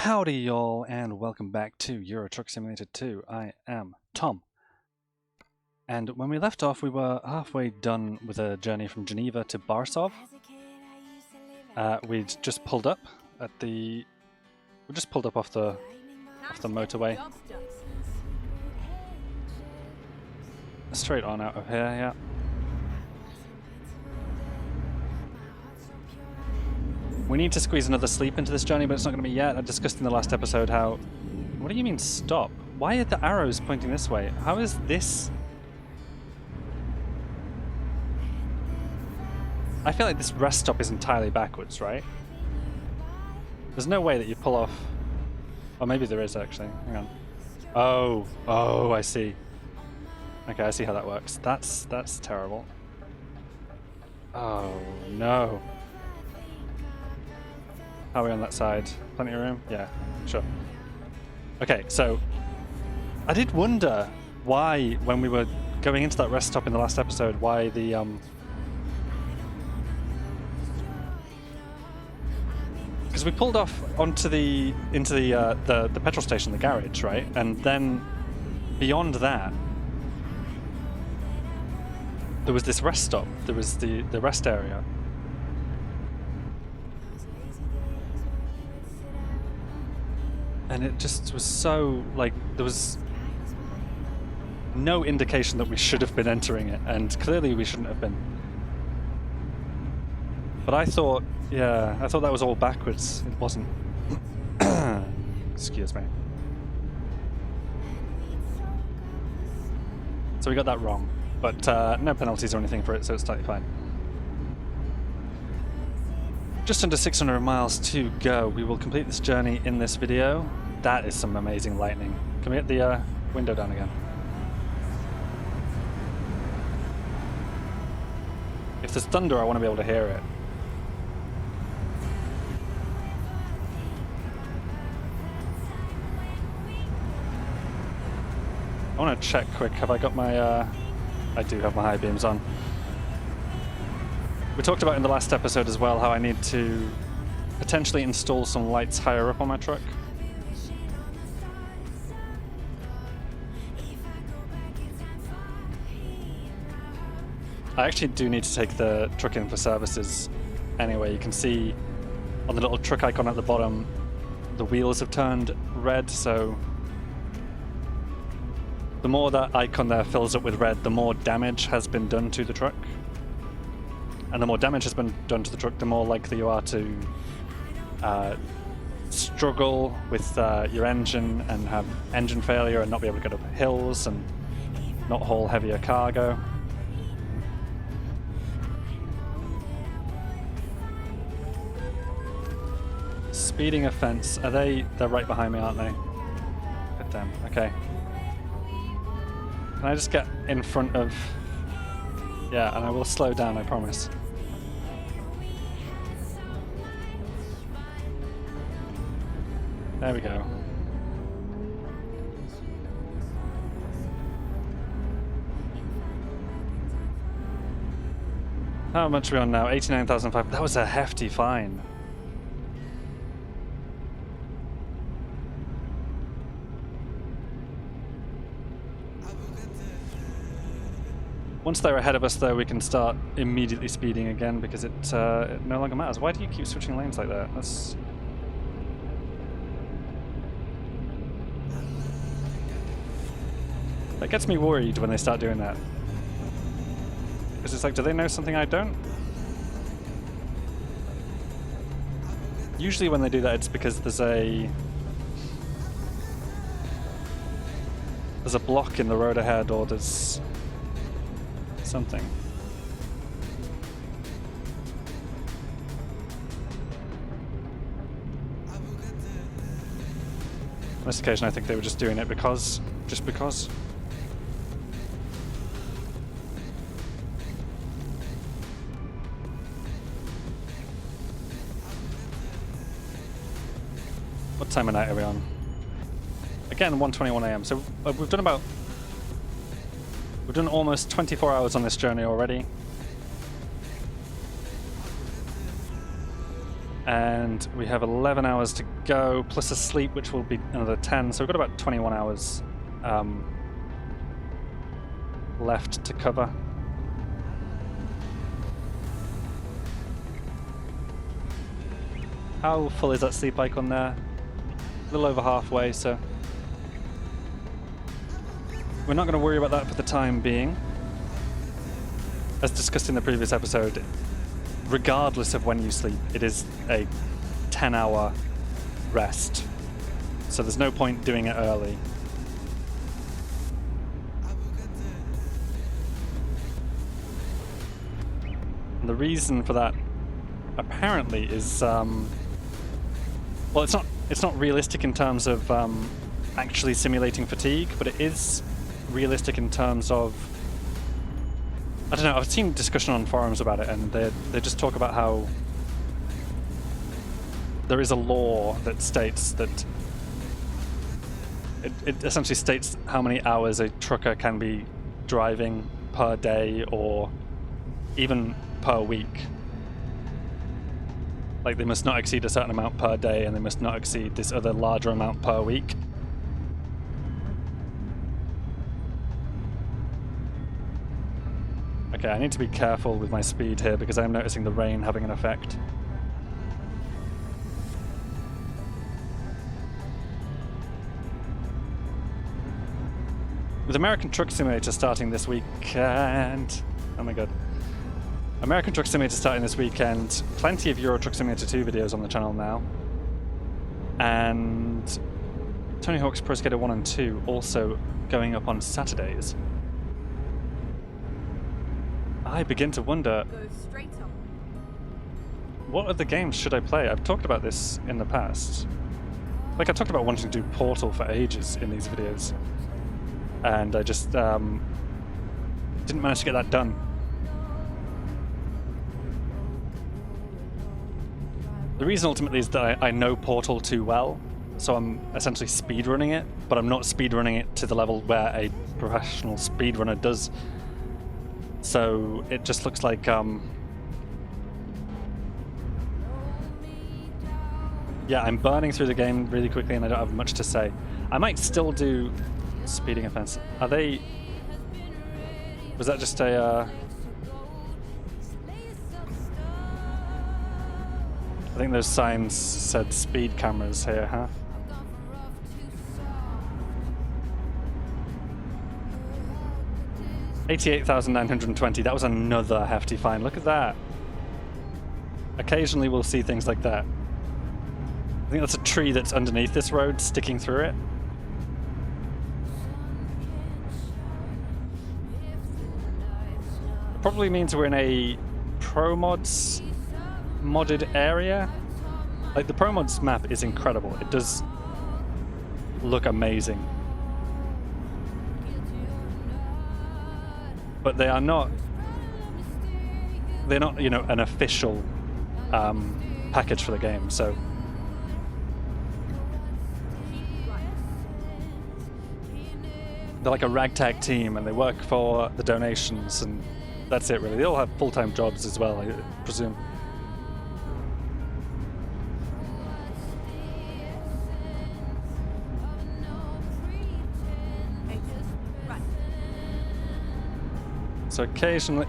Howdy y'all, and welcome back to Euro Truck Simulator 2. I am Tom. And when we left off, we were halfway done with a journey from Geneva to Barsov. We'd just pulled up at the... We just pulled up off the motorway. Straight on out of here, yeah. We need to squeeze another sleep into this journey, but it's not going to be yet. I discussed in the last episode how... What do you mean stop? Why are the arrows pointing this way? How is this... I feel like this rest stop is entirely backwards, right? There's no way that you pull off... Oh, maybe there is actually. Hang on. Oh, I see. Okay, I see how that works. That's terrible. Oh, no. How are we on that side? Plenty of room? Yeah, sure. Okay, so I did wonder why, when we were going into that rest stop in the last episode, why the because we pulled off onto into the petrol station, the garage, right? And then beyond that, there was this rest stop. There was the rest area. And it just was so, like, there was no indication that we should have been entering it, and clearly we shouldn't have been. But I thought, yeah, I thought that was all backwards. It wasn't. Excuse me. So we got that wrong, but no penalties or anything for it, so it's totally fine. Just under 600 miles to go. We will complete this journey in this video. That is some amazing lightning. Can we get the window down again? If there's thunder, I want to be able to hear it. I want to check quick. Have I got my... I do have my high beams on. We talked about in the last episode as well how I need to potentially install some lights higher up on my truck. I actually do need to take the truck in for services anyway. You can see on the little truck icon at the bottom the wheels have turned red, so the more that icon there fills up with red, the more damage has been done to the truck. And the more damage has been done to the truck, the more likely you are to struggle with your engine and have engine failure and not be able to get up hills and not haul heavier cargo. Speeding offense. They're right behind me, aren't they? Good damn. Okay. Can I just get in front of... Yeah, and I will slow down, I promise. There we go. How much are we on now? 89,500. That was a hefty fine. Once they're ahead of us, though, we can start immediately speeding again because it no longer matters. Why do you keep switching lanes like that? That's... That gets me worried when they start doing that. Because it's like, do they know something I don't? Usually when they do that, it's because there's a block in the road ahead, or there's something. On this occasion, I think they were just doing it just because. What time of night are we on? Again, 1:21 AM. So we've done almost 24 hours on this journey already. And we have 11 hours to go, plus a sleep, which will be another 10. So we've got about 21 hours left to cover. How full is that sleep icon there? A little over halfway, so we're not going to worry about that for the time being. As discussed in the previous episode, regardless of when you sleep, it is a 10-hour rest. So there's no point doing it early. And the reason for that apparently is well, it's not realistic in terms of actually simulating fatigue, but it is realistic in terms of, I don't know, I've seen discussion on forums about it, and they just talk about how there is a law that states that it essentially states how many hours a trucker can be driving per day or even per week. Like, they must not exceed a certain amount per day, and they must not exceed this other larger amount per week. Okay, I need to be careful with my speed here because I'm noticing the rain having an effect. With American Truck Simulator starting this weekend... Oh my god. American Truck Simulator starting this weekend, plenty of Euro Truck Simulator 2 videos on the channel now. And Tony Hawk's Pro Skater 1 and 2 also going up on Saturdays. I begin to wonder, what other games should I play? I've talked about this in the past. Like, I talked about wanting to do Portal for ages in these videos. And I just didn't manage to get that done. The reason ultimately is that I know Portal too well, so I'm essentially speedrunning it, but I'm not speedrunning it to the level where a professional speedrunner does. So it just looks like, yeah, I'm burning through the game really quickly and I don't have much to say. I might still do speeding offense. Are they... Was that just a... I think those signs said speed cameras here, huh? $88,920. That was another hefty fine. Look at that. Occasionally we'll see things like that. I think that's a tree that's underneath this road, sticking through it. It probably means we're in a Pro Mods modded area. Like, the Pro Mods map is incredible. It does look amazing. But they are not, they're not, you know, an official package for the game, so. They're like a ragtag team and they work for the donations and that's it really. They all have full-time jobs as well, I presume. So occasionally,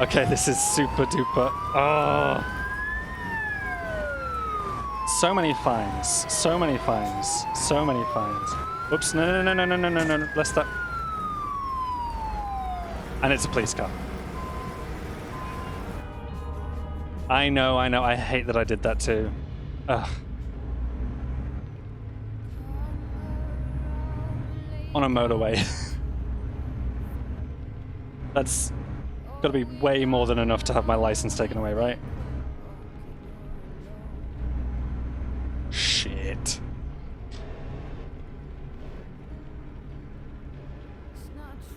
okay, this is super duper. So many fines, so many fines, so many fines. Oops, no, no, no, no, no, no, no, no, let's stop. And it's a police car. I know, I hate that I did that too. Ugh. On a motorway. That's gotta be way more than enough to have my license taken away, right? Shit.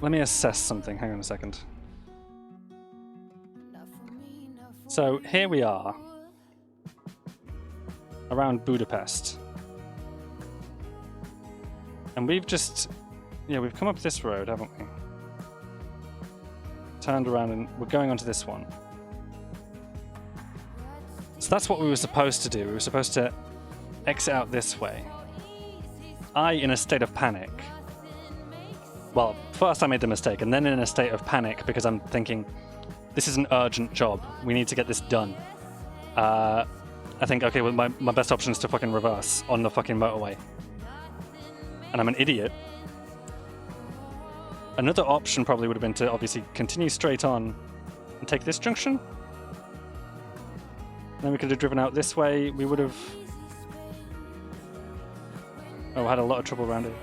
Let me assess something, hang on a second. So here we are, around Budapest. And we've just, yeah, we've come up this road, haven't we? Turned around and we're going onto this one. So that's what we were supposed to do. We were supposed to exit out this way. I, in a state of panic. Well, first I made the mistake, and then in a state of panic because I'm thinking, this is an urgent job. We need to get this done. I think, okay, well, my best option is to fucking reverse on the fucking motorway. And I'm an idiot. Another option probably would have been to obviously continue straight on and take this junction. Then we could have driven out this way. We would have... Oh, had a lot of trouble around it.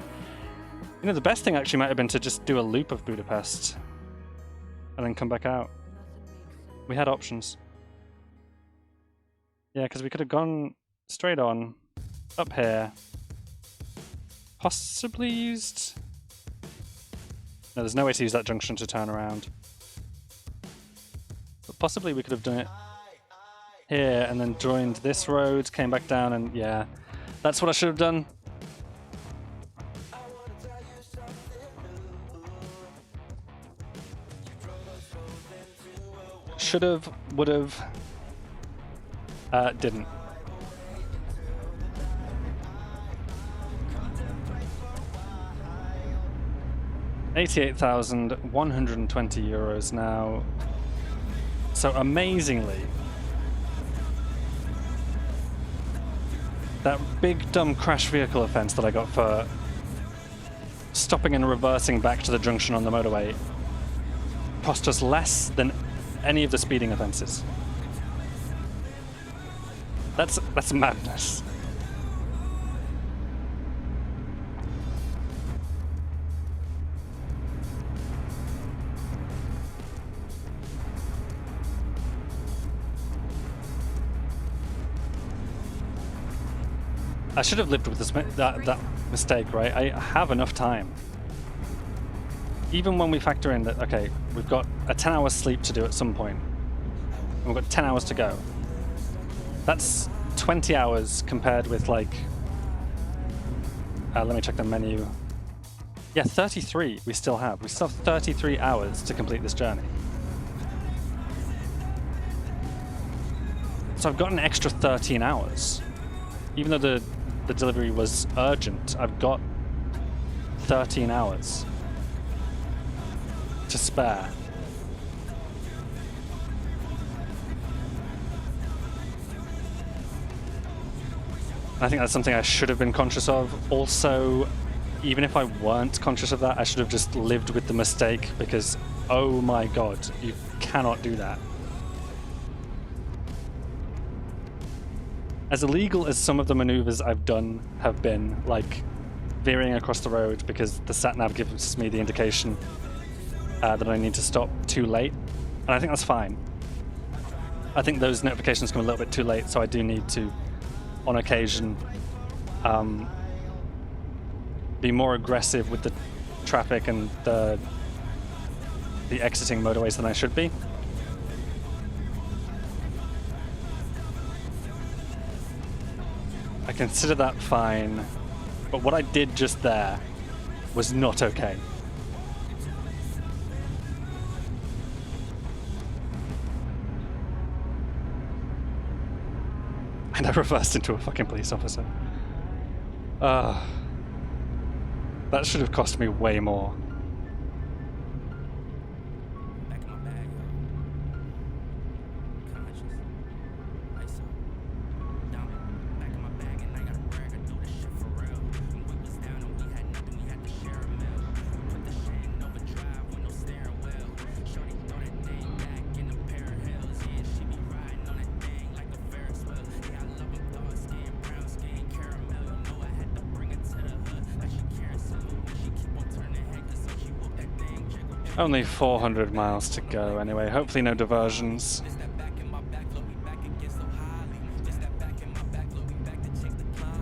You know, the best thing actually might have been to just do a loop of Budapest and then come back out. We had options. Yeah, because we could have gone straight on, up here, possibly used... No, there's no way to use that junction to turn around. But possibly we could have done it here and then joined this road, came back down, and yeah, that's what I should have done. Should have, would have, didn't. €88,120 now. So amazingly, that big dumb crash vehicle offense that I got for stopping and reversing back to the junction on the motorway cost us less than any of the speeding offenses. That's madness. I should have lived with this, that mistake, right? I have enough time. Even when we factor in that, okay, we've got a 10-hour sleep to do at some point, and we've got 10 hours to go. That's 20 hours compared with, like... let me check the menu. Yeah, 33 we still have. We still have 33 hours to complete this journey. So I've got an extra 13 hours. Even though the delivery was urgent, I've got 13 hours to spare. I think that's something I should have been conscious of. Also, even if I weren't conscious of that, I should have just lived with the mistake because, oh my god, you cannot do that. As illegal as some of the maneuvers I've done have been, like veering across the road because the sat-nav gives me the indication that I need to stop too late, and I think that's fine. I think those notifications come a little bit too late, so I do need to, on occasion, be more aggressive with the traffic and the exiting motorways than I should be. I consider that fine, but what I did just there was not okay. And I reversed into a fucking police officer. That should have cost me way more. Only 400 miles to go anyway, hopefully no diversions.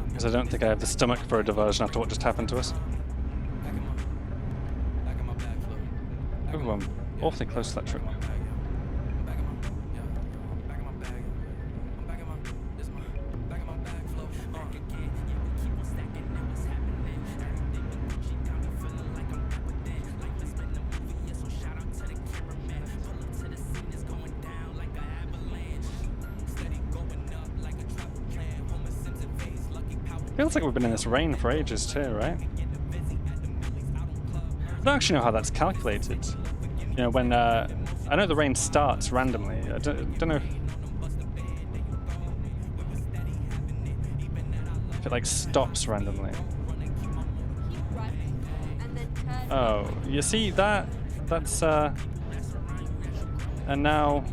Because I don't think I have the stomach for a diversion after what just happened to us. Ooh, I'm awfully close to that truck. Feels like we've been in this rain for ages too, right? I don't actually know how that's calculated. You know, when I know the rain starts randomly. I don't know if it like stops randomly. Oh, you see that? That's and now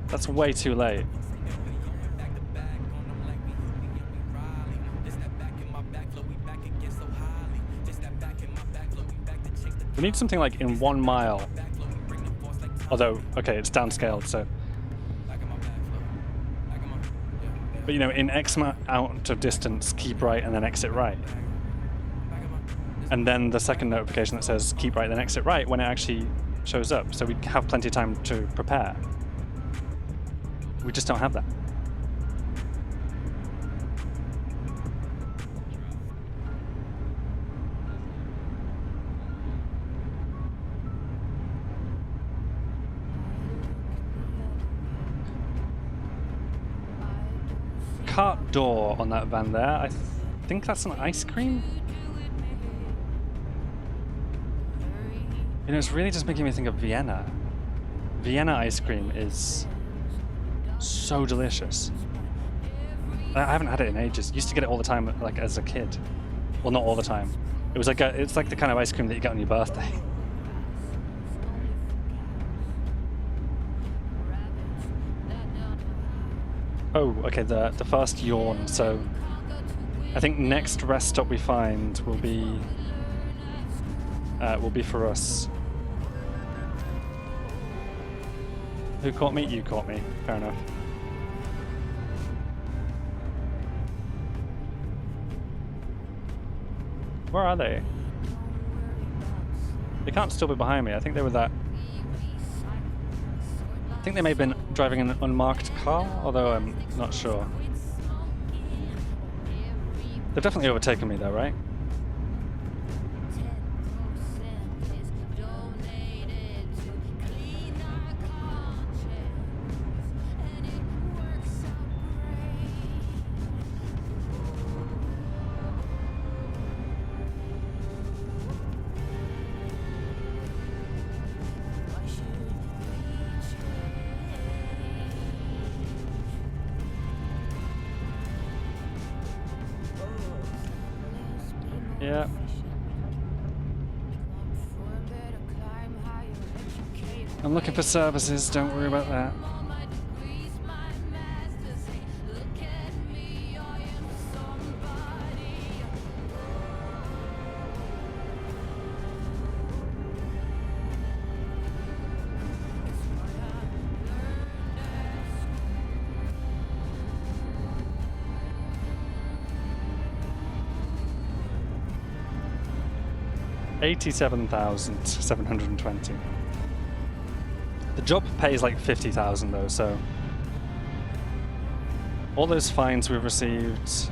that's way too late. We need something like in 1 mile. Although, okay, it's downscaled, so. But you know, in X amount of distance, keep right and then exit right. And then the second notification that says keep right, then exit right when it actually shows up. So we have plenty of time to prepare. We just don't have that. Cart door on that van there. I think that's an ice cream. You know, it's really just making me think of Vienna. Vienna ice cream is so delicious. I haven't had it in ages. Used to get it all the time, like as a kid. Well, not all the time. It was like it's like the kind of ice cream that you get on your birthday. Oh, okay. The first yawn. So, I think next rest stop we find will be for us. Who caught me? You caught me. Fair enough. Where are they? They can't still be behind me. I think they were that. I think they may have been driving an unmarked car, although I'm not sure. They've definitely overtaken me though, right? Yeah. I'm looking for services, don't worry about that. $87,720. The job pays like 50,000 though, so all those fines we've received.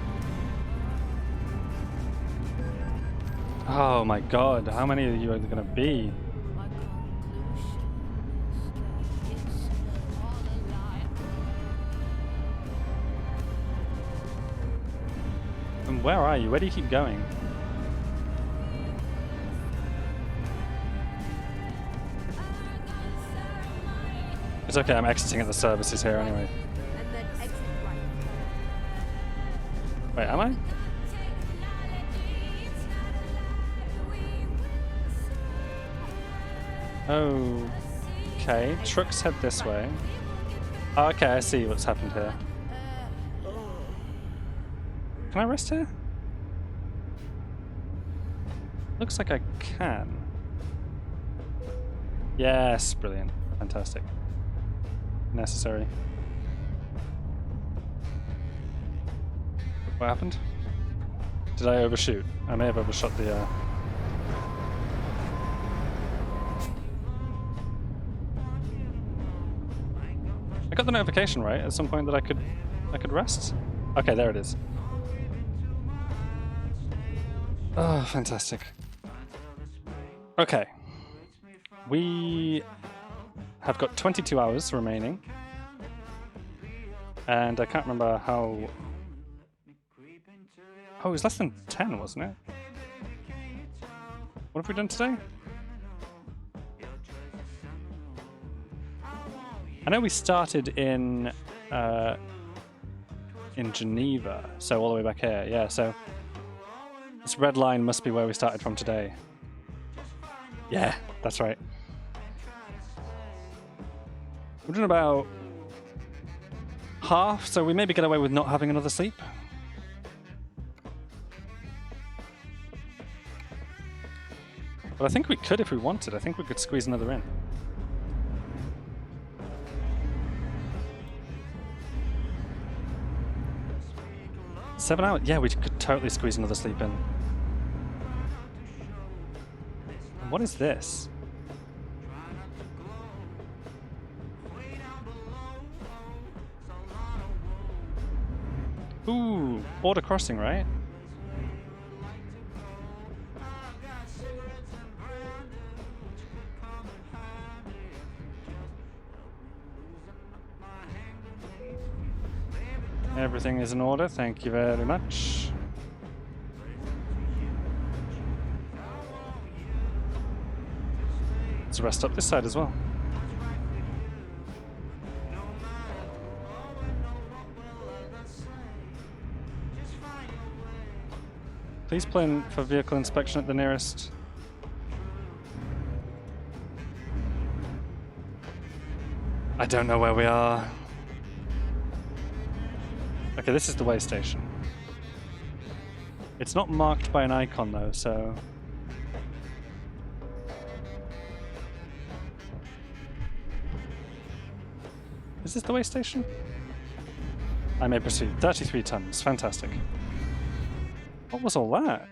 Oh my god, how many of you are there gonna be? And where are you? Where do you keep going? It's okay, I'm exiting at the services here anyway. Wait, am I? Okay, trucks head this way. Oh, okay, I see what's happened here. Can I rest here? Looks like I can. Yes, brilliant. Fantastic. Necessary. What happened? Did I overshoot? I may have overshot the I got the notification right at some point that I could rest? Okay, there it is. Oh, fantastic. Okay. We have got 22 hours remaining. And I can't remember how... Oh, it was less than 10, wasn't it? What have we done today? I know we started in Geneva, so all the way back here. Yeah, so this red line must be where we started from today. Yeah, that's right. We're doing about half, so we maybe get away with not having another sleep. But I think we could if we wanted. I think we could squeeze another in. Seven hours? Yeah, we could totally squeeze another sleep in. What is this? Ooh, border crossing, right? Everything is in order, thank you very much. Let's rest up this side as well. Please plan for vehicle inspection at the nearest. I don't know where we are. Okay, this is the way station. It's not marked by an icon though, so... Is this the way station? I may proceed. 33 tons. Fantastic. What was all that?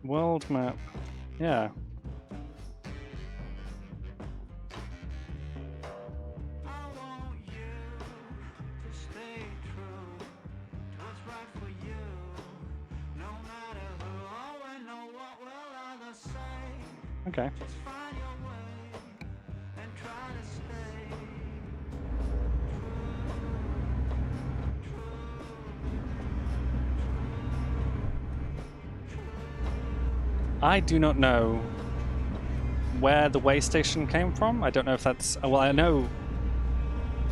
World map. Yeah. Okay. I do not know where the way station came from. I don't know if that's... Well, I know...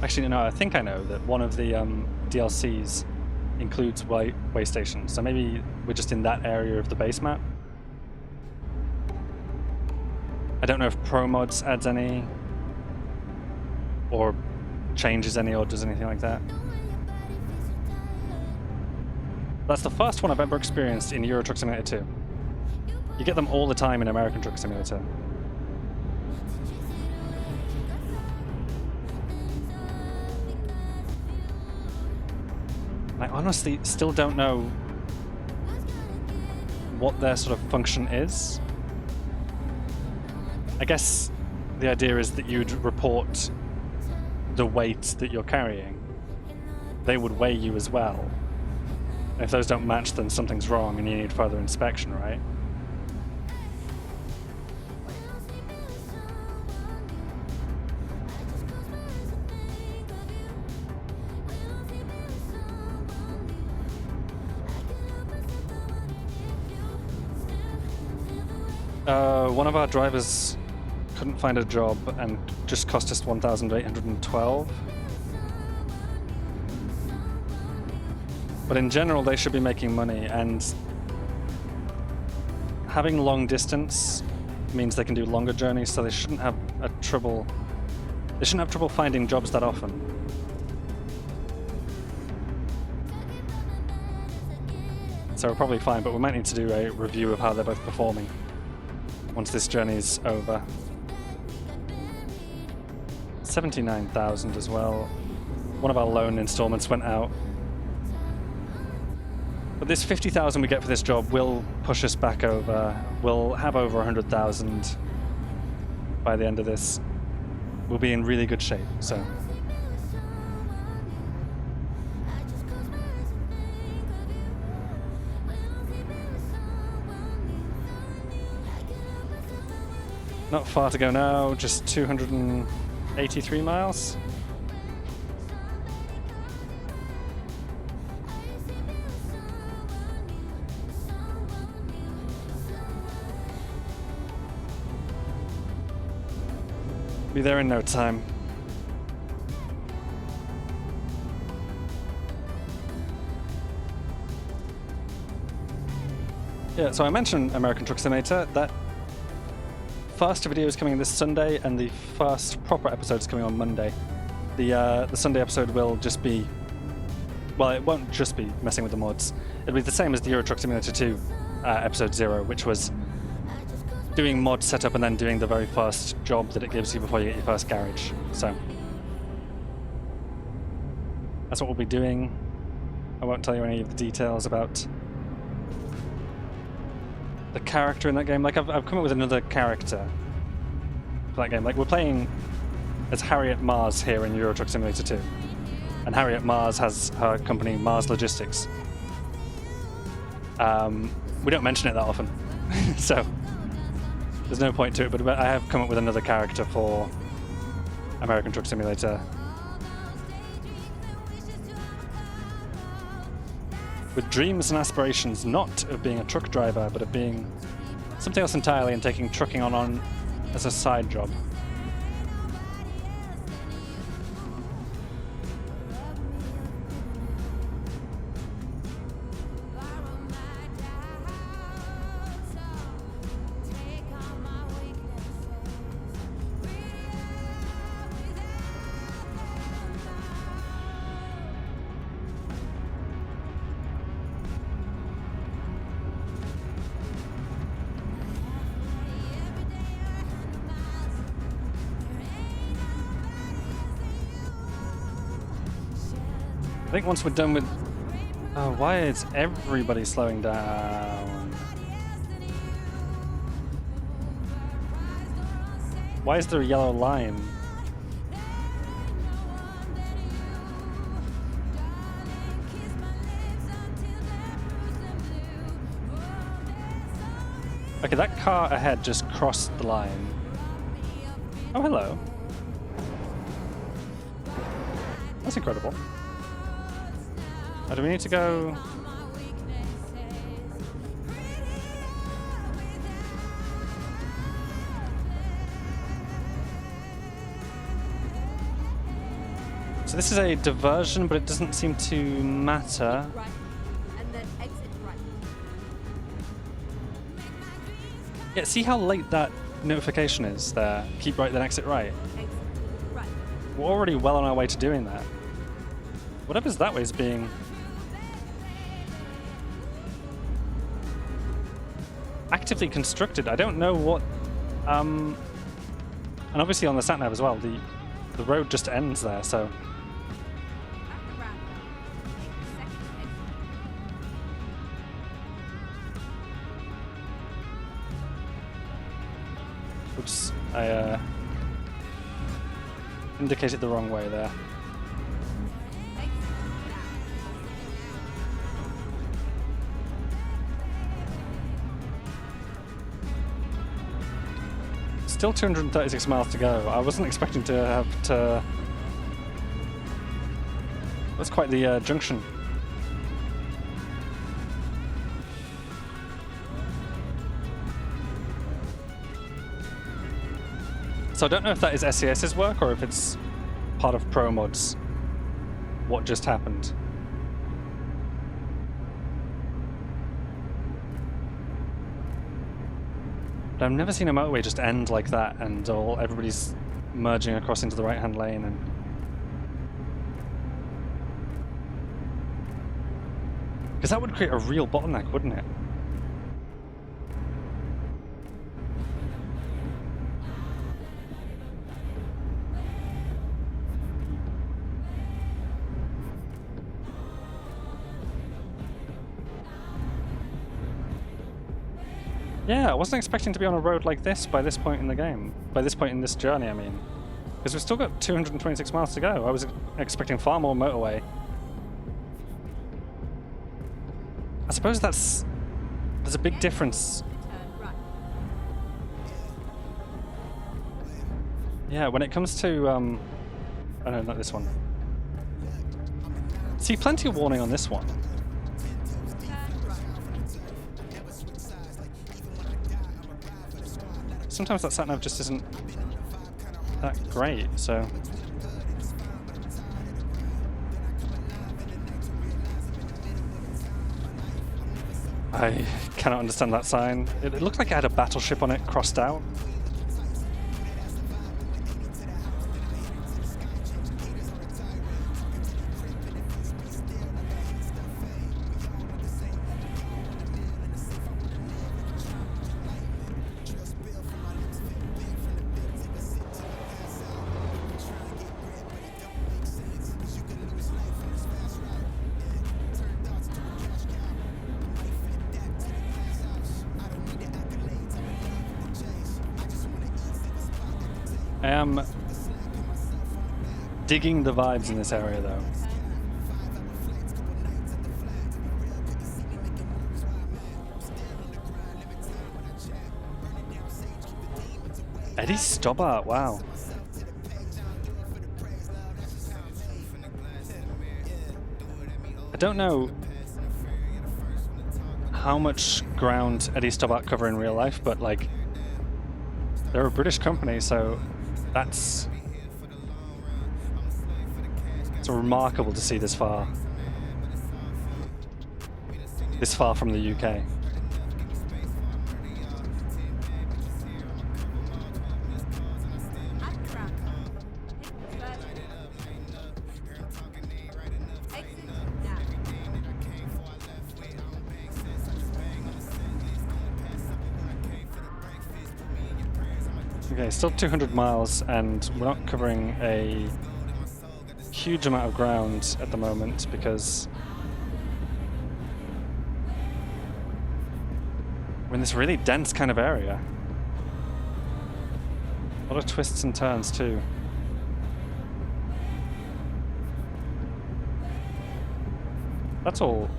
Actually, no, I think I know that one of the DLCs includes way stations. So maybe we're just in that area of the base map. I don't know if ProMods adds any, or changes any, or does anything like that. That's the first one I've ever experienced in Euro Truck Simulator 2. You get them all the time in American Truck Simulator. I honestly still don't know what their sort of function is. I guess the idea is that you'd report the weight that you're carrying. They would weigh you as well. And if those don't match, then something's wrong and you need further inspection, right? One of our drivers couldn't find a job and just cost us 1,812. But in general, they should be making money, and having long distance means they can do longer journeys, so they shouldn't have trouble finding jobs that often. So we're probably fine, but we might need to do a review of how they're both performing once this journey's over. 79,000 as well. One of our loan installments went out. But this 50,000 we get for this job will push us back over. We'll have over 100,000 by the end of this. We'll be in really good shape, so. Not far to go now, just 283 miles. Be there in no time. Yeah, so I mentioned American Truck Simulator. That first video is coming this Sunday, and the first proper episode is coming on Monday. The Sunday episode will just be, well, it won't just be messing with the mods. It'll be the same as the Euro Truck Simulator 2 episode 0, which was doing mod setup and then doing the very first job that it gives you before you get your first garage. So that's what we'll be doing. I won't tell you any of the details about the character in that game. Like, I've come up with another character for that game. Like, we're playing as Harriet Mars here in Euro Truck Simulator 2. And Harriet Mars has her company, Mars Logistics. We don't mention it that often. So there's no point to it, but I have come up with another character for American Truck Simulator. With dreams and aspirations not of being a truck driver, but of being something else entirely and taking trucking on as a side job. I think once we're done with... Oh, why is everybody slowing down? Why is there a yellow line? Okay, that car ahead just crossed the line. Oh, hello. That's incredible. Do we need to go? So this is a diversion, but it doesn't seem to matter. Right, and then exit right. Yeah, see how late that notification is there? Keep right, then exit right. Exit right. We're already well on our way to doing that. Whatever's that way is being... actively constructed. I don't know what... and obviously on the sat-nav as well, the road just ends there, so... Back around. Take the second exit. Oops, I indicated the wrong way there. Still 236 miles to go. I wasn't expecting to have to... That's quite the junction. So I don't know if that is SES's work or if it's part of Pro Mods. What just happened? But I've never seen a motorway just end like that and everybody's merging across into the right-hand lane and... Because that would create a real bottleneck, wouldn't it? Yeah, I wasn't expecting to be on a road like this by this point in the game. By this point in this journey, I mean. Because we've still got 226 miles to go. I was expecting far more motorway. I suppose there's a big difference. Turn right. Yeah, when it comes to oh no, not this one. See, plenty of warning on this one. Turn right. Sometimes that sat-nav just isn't that great, so... I cannot understand that sign. It looked like it had a battleship on it crossed out. I am digging the vibes in this area, though. Eddie Stobbart, wow. I don't know how much ground Eddie Stobbart cover in real life, but like, they're a British company, so it's remarkable to see this far from the UK. At the roundabout, take the first exit now. Okay, still 200 miles, and we're not covering a huge amount of ground at the moment because we're in this really dense kind of area. A lot of twists and turns too. That's all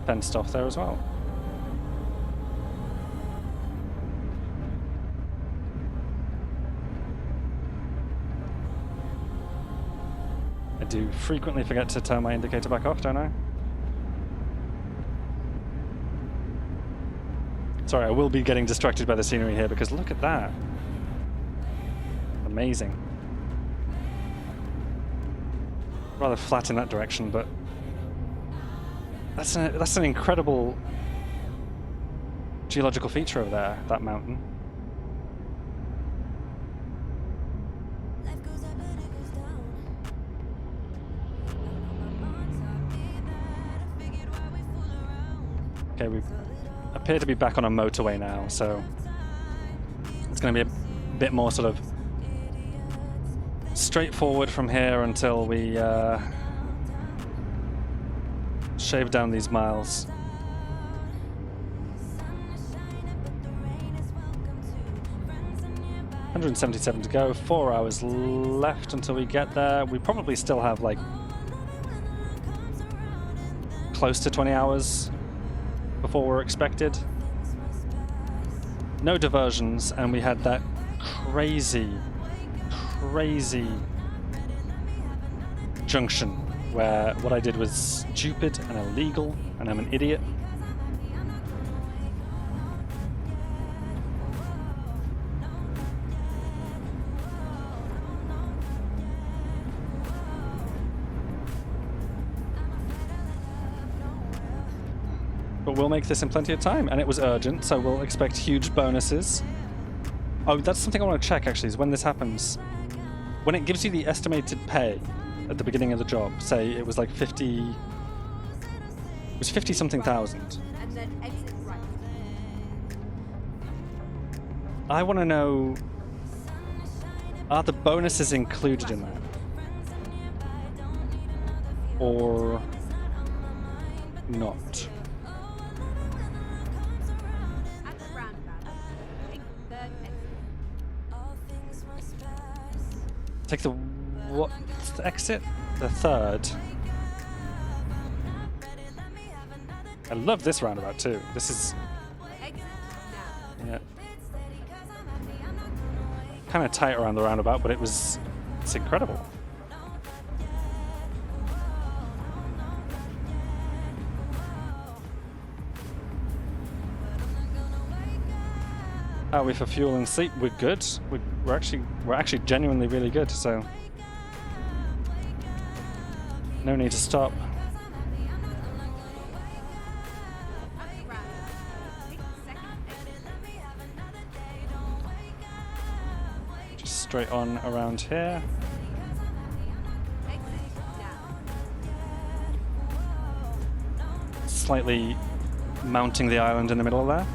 fenced off there as well. I do frequently forget to turn my indicator back off, don't I? Sorry, I will be getting distracted by the scenery here because look at that. Amazing. Rather flat in that direction, but that's an incredible geological feature over there, that mountain. Okay, we appear to be back on a motorway now, so it's going to be a bit more sort of straightforward from here until we shave down these miles. 177 to go, 4 hours left until we get there. We probably still have like close to 20 hours before we're expected. No diversions, and we had that crazy junction where what I did was stupid and illegal, and I'm an idiot. But we'll make this in plenty of time, and it was urgent, so we'll expect huge bonuses. Oh, that's something I want to check actually, is when this happens. When it gives you the estimated pay at the beginning of the job, say it was like 50... It was 50-something thousand. And then exit right. I want to know, are the bonuses included in that? Or not? At the roundabout, take the third exit. Take the what's the exit? The third. I love this roundabout too. This is Exit now. yeah. kind of tight around the roundabout, but it's incredible. How are we for fuel and sleep? We're good. We're actually genuinely really good. So no need to stop. After roundabout, take the second exit. Just straight on around here. Exit down. Slightly mounting the island in the middle there.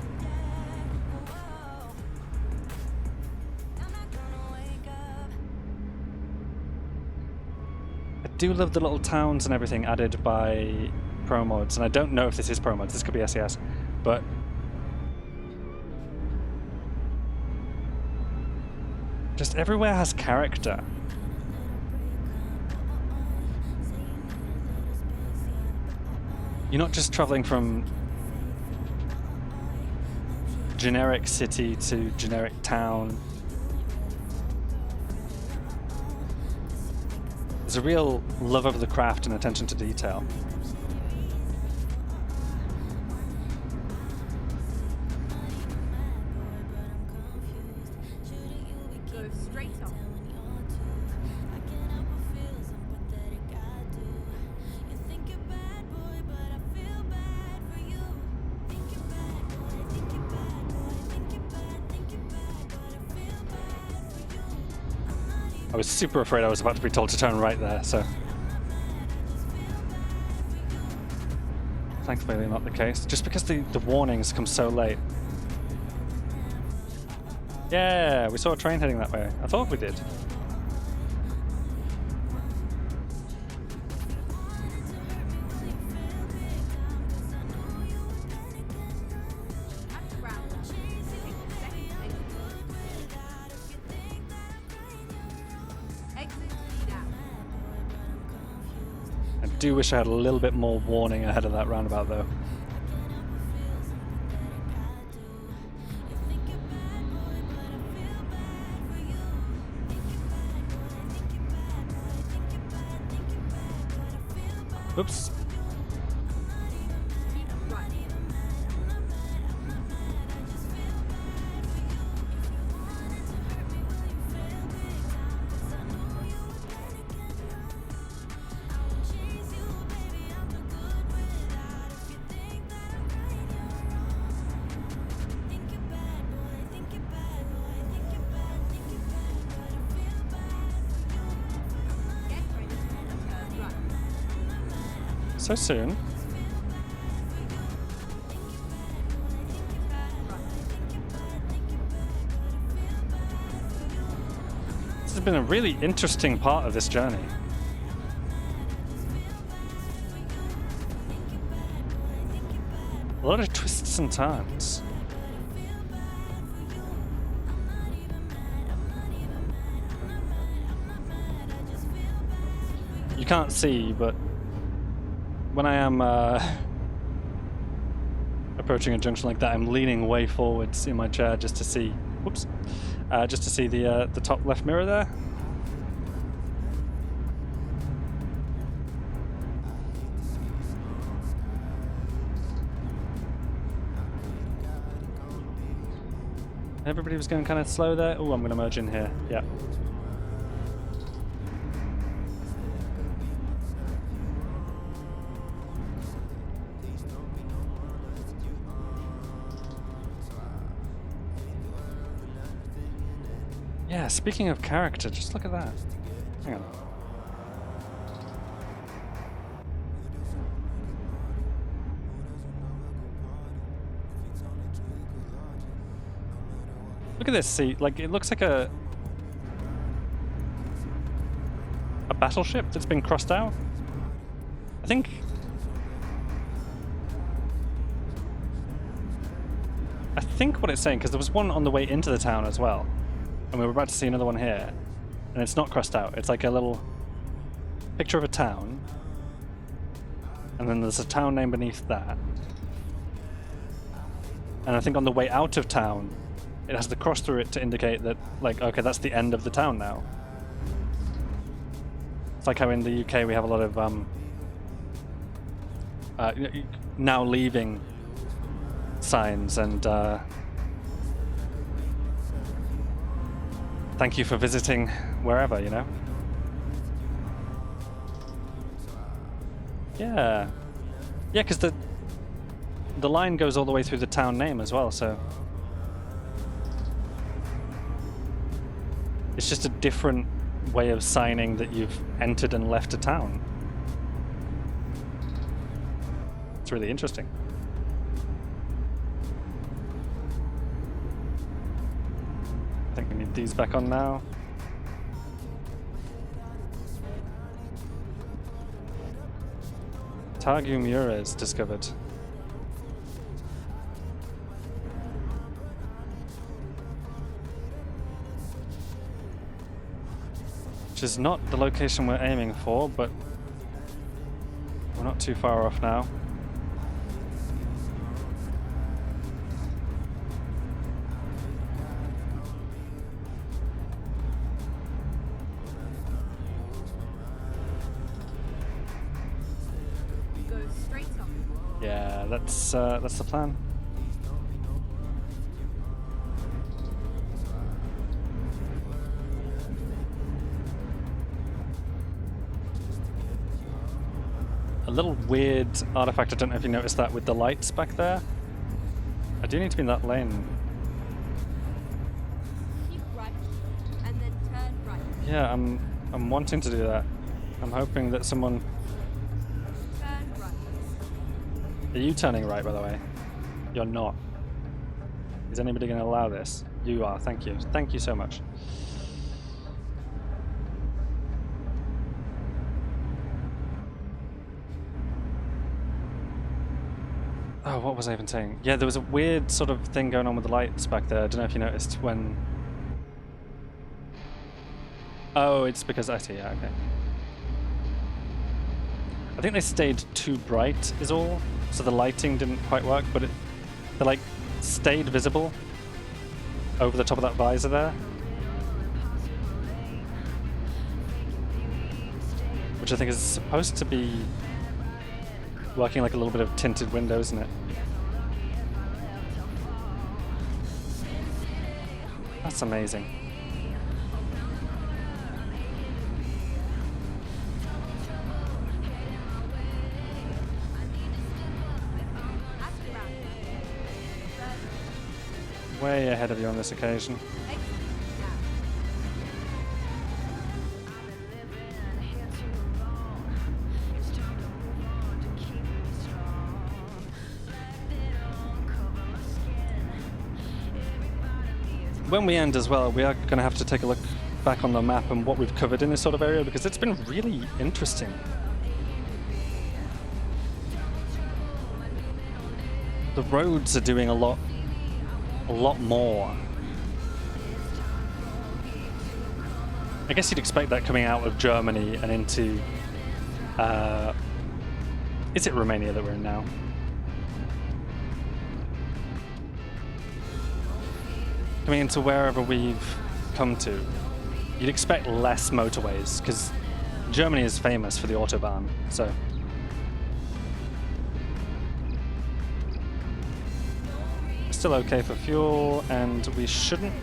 I do love the little towns and everything added by Pro Mods, and I don't know if this is Pro Mods, this could be SES, but just everywhere has character. You're not just traveling from generic city to generic town. There's a real love of the craft and attention to detail. Go straight on. I was super afraid I was about to be told to turn right there, so thankfully not the case. Just because the warnings come so late. Yeah, we saw a train heading that way. I thought we did. After roundabout, take the second exit. Exit down. I do wish I had a little bit more warning ahead of that roundabout though. Oops. Keep right. Get ready to turn right. So soon. This has been a really interesting part of this journey. A lot of twists and turns. You can't see, but when I am approaching a junction like that, I'm leaning way forwards in my chair just to see, whoops, just to see the top left mirror there. Everybody was going kind of slow there. Oh, I'm going to merge in here. Yeah. Yeah, speaking of character, just look at that. Hang on. Look at this, see, like it looks like a battleship that's been crossed out. I think what it's saying, because there was one on the way into the town as well. And we were about to see another one here, and it's not crossed out. It's like a little picture of a town, and then there's a town name beneath that. And I think on the way out of town, it has the cross through it to indicate that, like, okay, that's the end of the town now. It's like how in the UK we have a lot of now leaving signs and thank you for visiting wherever, you know? Yeah. Yeah, because the line goes all the way through the town name as well, so it's just a different way of signing that you've entered and left a town. It's really interesting. I think we need these back on now. Targu Mures discovered. Which is not the location we're aiming for, but we're not too far off now. Go straight up. Yeah, that's the plan. A little weird artifact, I don't know if you noticed that with the lights back there. I do need to be in that lane. Keep right, and then turn right. Yeah, I'm wanting to do that. I'm hoping that someone... Turn right. Are you turning right, by the way? You're not. Is anybody going to allow this? You are, thank you. Thank you so much. Oh, what was I even saying? Yeah, there was a weird sort of thing going on with the lights back there. I don't know if you noticed when... Oh, it's because I see, yeah, okay. I think they stayed too bright is all, so the lighting didn't quite work, but they like stayed visible over the top of that visor there. Which I think is supposed to be working like a little bit of tinted window, isn't it? That's amazing. Way ahead of you on this occasion. Exit now. When we end as well, we are going to have to take a look back on the map and what we've covered in this sort of area, because it's been really interesting. The roads are doing a lot more. I guess you'd expect that coming out of Germany and into... is it Romania that we're in now? Coming into wherever we've come to, you'd expect less motorways, because Germany is famous for the Autobahn, so... Still okay for fuel, and we shouldn't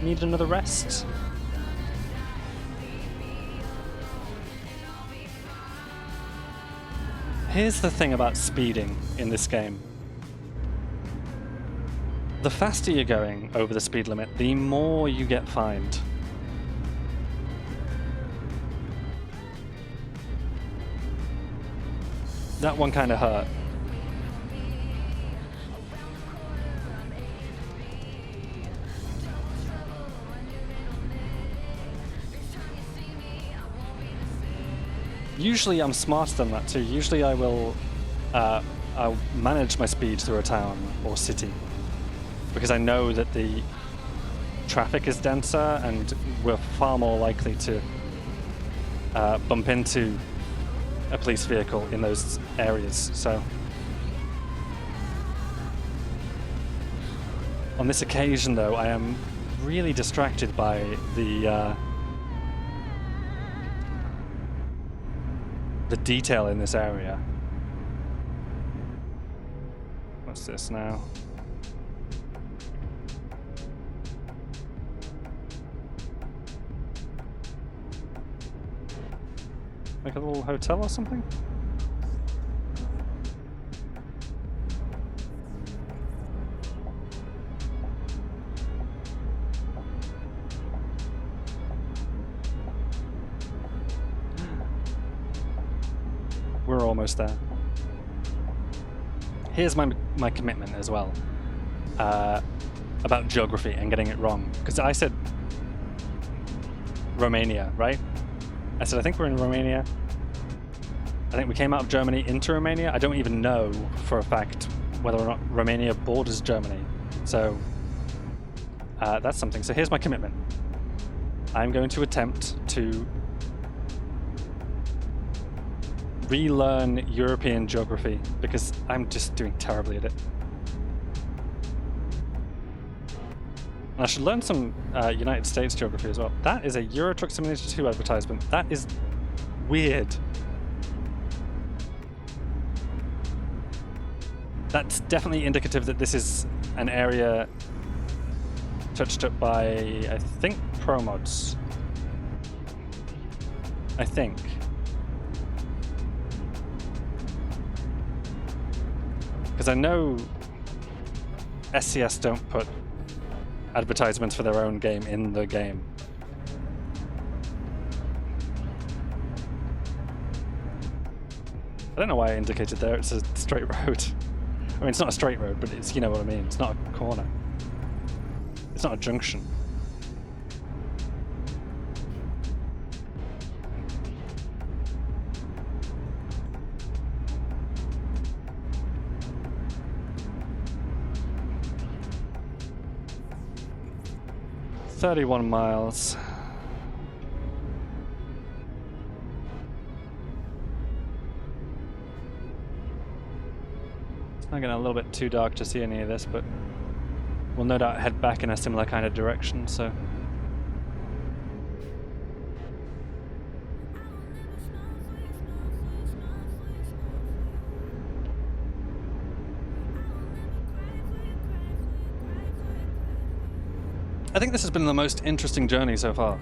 need another rest. Here's the thing about speeding in this game. The faster you're going over the speed limit, the more you get fined. That one kind of hurt. Usually I'm smarter than that too. Usually I'll manage my speed through a town or city, because I know that the traffic is denser and we're far more likely to bump into a police vehicle in those areas. So On this occasion, though, I am really distracted by the detail in this area. What's this now? Like a little hotel or something? We're almost there. Here's my commitment as well about geography and getting it wrong. Because I said Romania, right? I said I think we're in Romania. I think we came out of Germany into Romania. I don't even know for a fact whether or not Romania borders Germany. So that's something. So here's my commitment. I'm going to attempt to relearn European geography because I'm just doing terribly at it. And I should learn some United States geography as well. That is a Euro Truck Simulator 2 advertisement. That is weird. That's definitely indicative that this is an area touched up by, I think, Pro Mods. I think. Because I know SCS don't put advertisements for their own game in the game. I don't know why I indicated there, it's a straight road. I mean, it's not a straight road, but it's, you know what I mean, it's not a corner. It's not a junction. "31 miles. It's not getting a little bit too dark to see any of this, but we'll no doubt head back in a similar kind of direction, so. I think this has been the most interesting journey so far.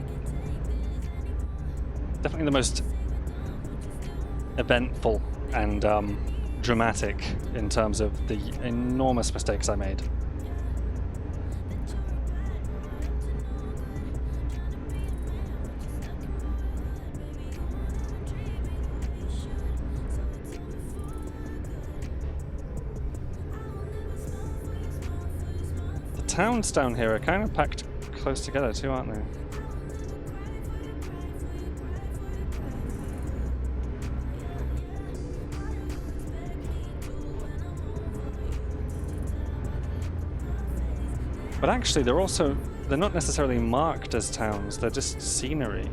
Definitely the most eventful and dramatic in terms of the enormous mistakes I made. The towns down here are kind of packed close together too, aren't they? But actually, they're not necessarily marked as towns, they're just scenery.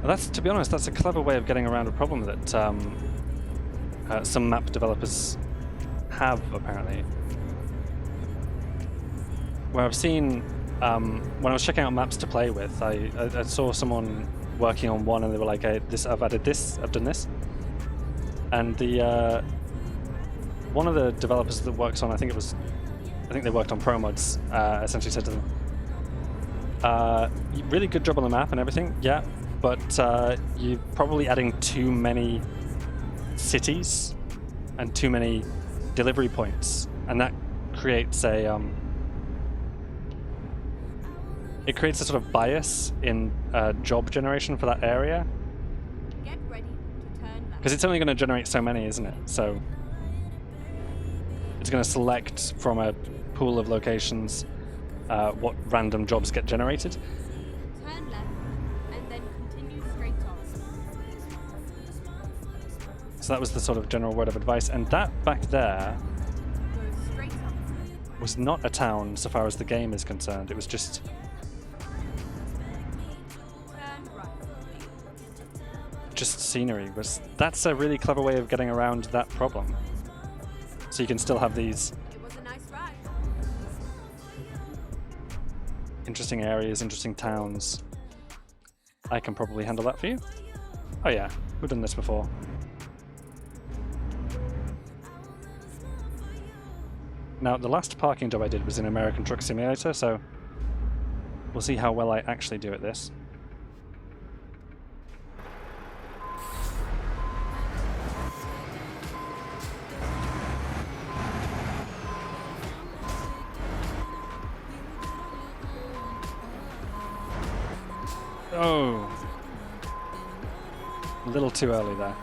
Well, that's, to be honest, that's a clever way of getting around a problem that some map developers have, apparently. Where I've seen, when I was checking out maps to play with, I saw someone working on one and they were like, hey, I've added this, I've done this. And the one of the developers that works on, I think they worked on Pro Mods, essentially said to them, really good job on the map and everything, yeah, but you're probably adding too many cities and too many delivery points, and that creates a it creates a sort of bias in job generation for that area. Get ready to turn left. Because it's only going to generate so many, isn't it? So it's going to select from a pool of locations what random jobs get generated. Turn left and then continue straight on. So that was the sort of general word of advice. And that back there Go straight on. was not a town so far as the game is concerned. It was just just scenery. But that's a really clever way of getting around that problem. So you can still have these It was a nice ride. interesting areas, interesting towns. I can probably handle that for you. Oh yeah, we've done this before. Now, the last parking job I did was in American Truck Simulator, so we'll see how well I actually do at this. Oh, a little too early there.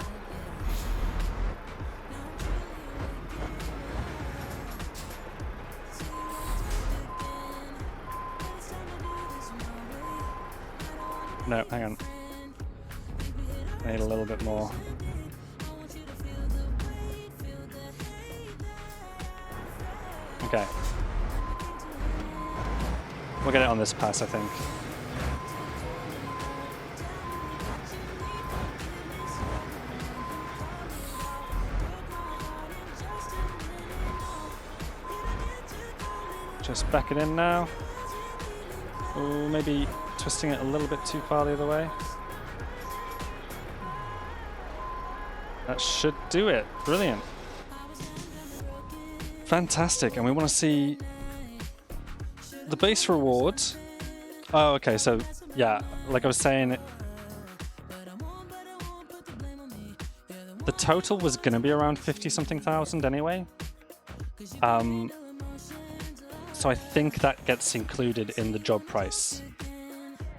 No, hang on. I need a little bit more. Okay. We'll get it on this pass, I think. Just back it in now. Oh, maybe twisting it a little bit too far the other way. That should do it. Brilliant. Fantastic. And we want to see the base rewards. Oh, okay. So, yeah, like I was saying, the total was going to be around 50-something thousand anyway. So I think that gets included in the job price.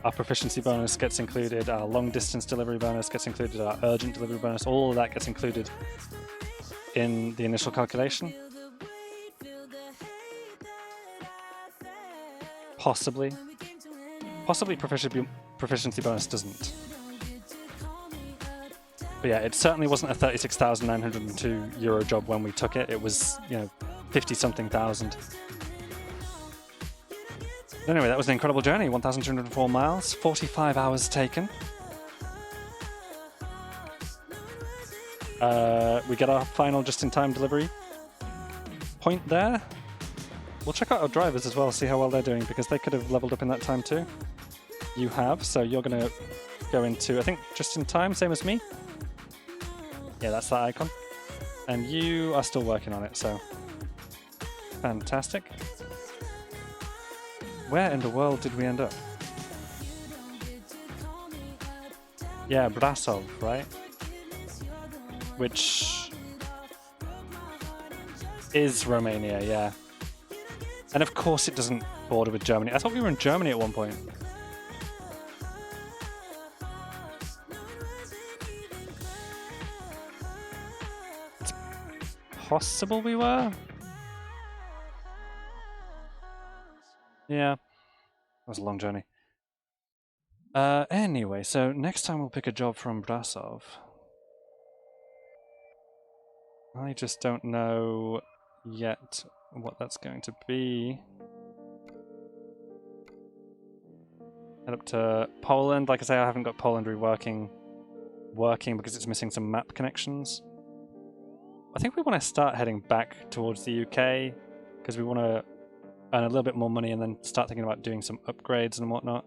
Our proficiency bonus gets included, our long distance delivery bonus gets included, our urgent delivery bonus, all of that gets included in the initial calculation. Possibly. Possibly proficiency bonus doesn't. But yeah, it certainly wasn't a 36,902 euro job when we took it. It was, 50-something thousand. Anyway, that was an incredible journey. 1,204 miles, 45 hours taken. We get our final just-in-time delivery point there. We'll check out our drivers as well, see how well they're doing, because they could have leveled up in that time too. You have, so you're going to go into, I think, just-in-time, same as me. Yeah, that's that icon. And you are still working on it, so fantastic. Where in the world did we end up? Yeah, Brasov, right? Which is Romania, yeah. And of course it doesn't border with Germany. I thought we were in Germany at one point. It's possible we were? Yeah, that was a long journey. Anyway, so next time we'll pick a job from Brasov. I just don't know yet what that's going to be. Head up to Poland. Like I say, I haven't got Poland working because it's missing some map connections. I think we want to start heading back towards the UK because we want to earn a little bit more money and then start thinking about doing some upgrades and whatnot.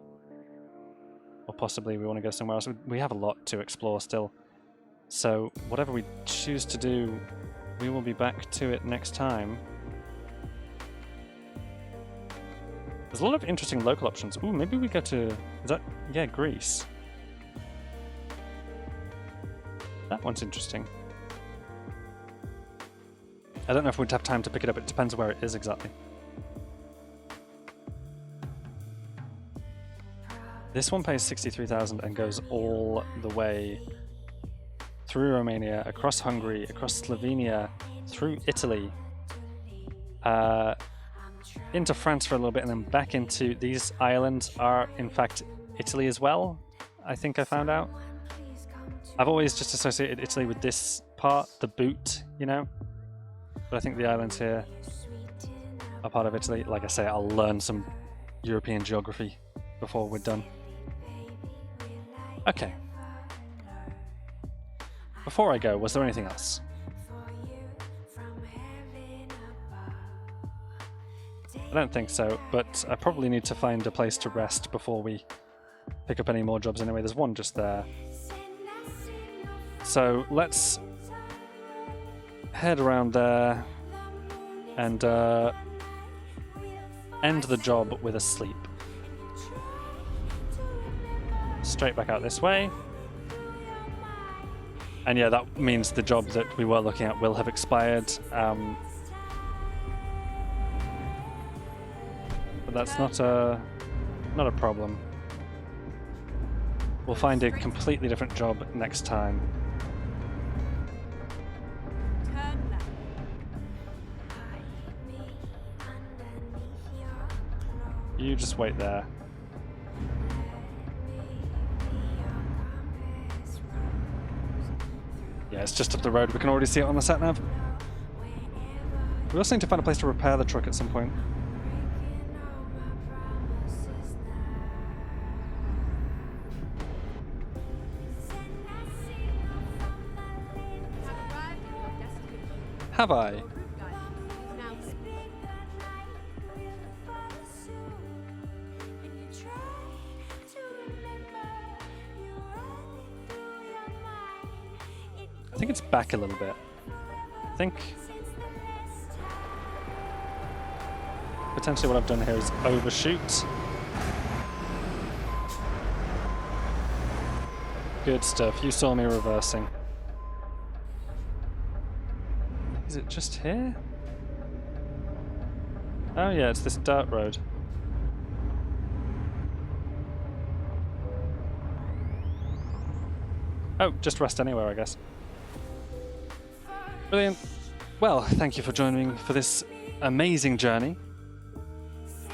Or possibly we want to go somewhere else. We have a lot to explore still. So whatever we choose to do, we will be back to it next time. There's a lot of interesting local options. Ooh, maybe we go to... Is that... Yeah, Greece. That one's interesting. I don't know if we'd have time to pick it up. It depends where it is exactly. This one pays 63,000 and goes all the way through Romania, across Hungary, across Slovenia, through Italy, into France for a little bit, and then back into... These islands are, in fact, Italy as well, I think I found out. I've always just associated Italy with this part, the boot, you know? But I think the islands here are part of Italy. Like I say, I'll learn some European geography before we're done. Okay. before I go, was there anything else? I don't think so, but I probably need to find a place to rest before we pick up any more jobs anyway. There's one just there. So let's head around there and end the job with a sleep. Straight back out this way. And yeah, that means the job that we were looking at will have expired. But that's not a problem. We'll find a completely different job next time. Turn left. You just wait there. Yeah, it's just up the road. We can already see it on the sat nav. We also need to find a place to repair the truck at some point. Have arrived at your destination. Have I? Route guide is now clear. I think it's back a little bit. I think potentially what I've done here is overshoot. Good stuff. You saw me reversing. Is it just here? Oh yeah, it's this dirt road. Oh, just rest anywhere, I guess. Brilliant. Well, thank you for joining me for this amazing journey.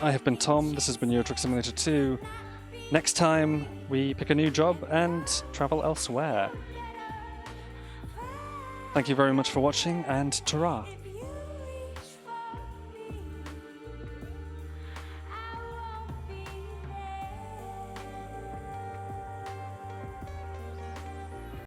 I have been Tom, this has been Euro Truck Simulator 2. Next time, we pick a new job and travel elsewhere. Thank you very much for watching, and ta-ra!